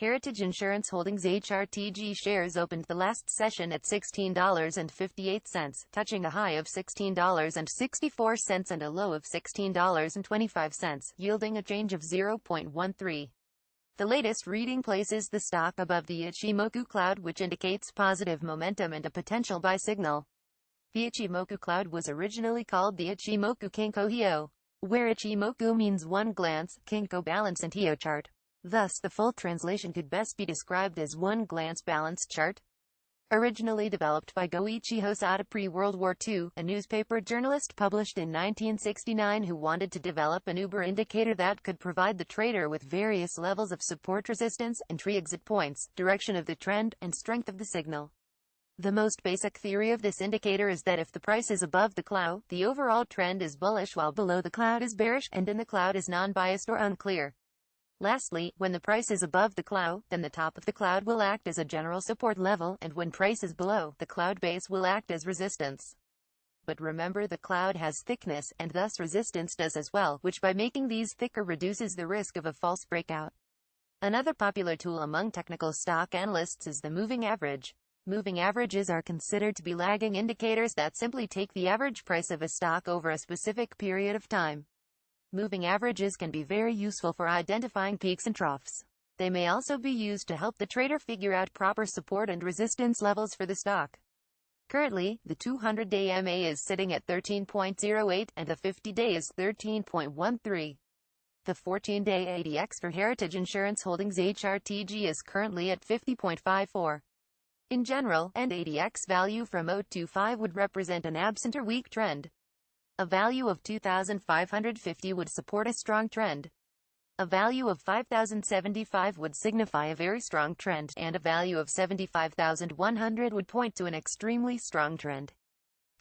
Heritage Insurance Holdings (hrtg) shares opened the last session at $16.58, touching a high of $16.64 and a low of $16.25, yielding a change of 0.13. The latest reading places the stock above the Ichimoku cloud, which indicates positive momentum and a potential buy signal. The Ichimoku cloud was originally called the Ichimoku Kinko Hyo, where Ichimoku means one glance, Kinko balance and Hyo chart. Thus, the full translation could best be described as one glance balance chart. Originally developed by Goichi Hosada pre-World War II, a newspaper journalist published in 1969 who wanted to develop an Uber indicator that could provide the trader with various levels of support, resistance, entry exit points, direction of the trend, and strength of the signal. The most basic theory of this indicator is that if the price is above the cloud, the overall trend is bullish, while below the cloud is bearish, and in the cloud is non-biased or unclear. Lastly, when the price is above the cloud, then the top of the cloud will act as a general support level, and when price is below, the cloud base will act as resistance. But remember, the cloud has thickness, and thus resistance does as well, which by making these thicker reduces the risk of a false breakout. Another popular tool among technical stock analysts is the moving average. Moving averages are considered to be lagging indicators that simply take the average price of a stock over a specific period of time. Moving averages can be very useful for identifying peaks and troughs. They may also be used to help the trader figure out proper support and resistance levels for the stock. Currently, the 200-day MA is sitting at 13.08 and the 50-day is 13.13. The 14-day ADX for Heritage Insurance Holdings (hrtg) is currently at 50.54. In general, an ADX value from 025 would represent an absent or weak trend. A value of 2,550 would support a strong trend. A value of 5,075 would signify a very strong trend, and a value of 75,100 would point to an extremely strong trend.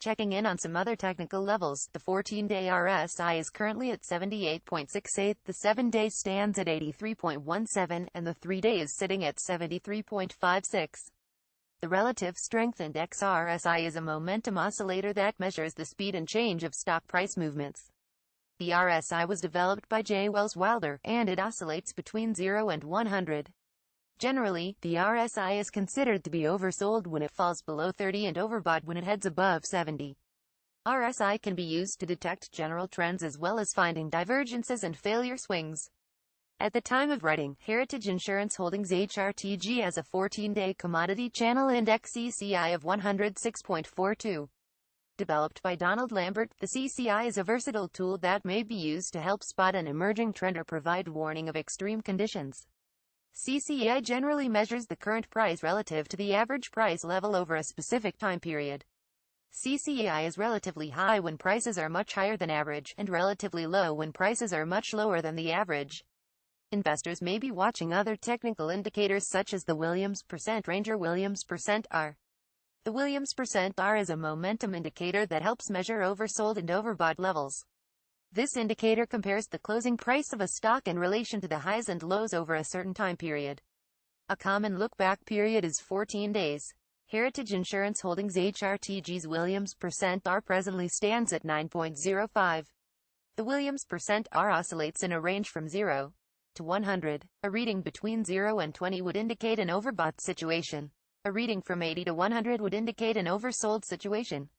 Checking in on some other technical levels, the 14-day RSI is currently at 78.68, the 7-day stands at 83.17, and the 3-day is sitting at 73.56. The relative strength index RSI is a momentum oscillator that measures the speed and change of stock price movements. The RSI was developed by J. Wells Wilder, and it oscillates between 0 and 100. Generally, the RSI is considered to be oversold when it falls below 30 and overbought when it heads above 70. RSI can be used to detect general trends as well as finding divergences and failure swings. At the time of writing, Heritage Insurance Holdings (hrtg) has a 14-day commodity channel index CCI of 106.42. Developed by Donald Lambert, the CCI is a versatile tool that may be used to help spot an emerging trend or provide warning of extreme conditions. CCI generally measures the current price relative to the average price level over a specific time period. CCI is relatively high when prices are much higher than average, and relatively low when prices are much lower than the average. Investors may be watching other technical indicators such as the Williams percent range or Williams percent R. The Williams percent R is a momentum indicator that helps measure oversold and overbought levels. This indicator compares the closing price of a stock in relation to the highs and lows over a certain time period. A common look-back period is 14 days. Heritage Insurance Holdings (hrtg's) Williams percent R presently stands at 9.05. The Williams percent R oscillates in a range from 0 to 100. A reading between 0 and 20 would indicate an overbought situation. A reading from 80 to 100 would indicate an oversold situation.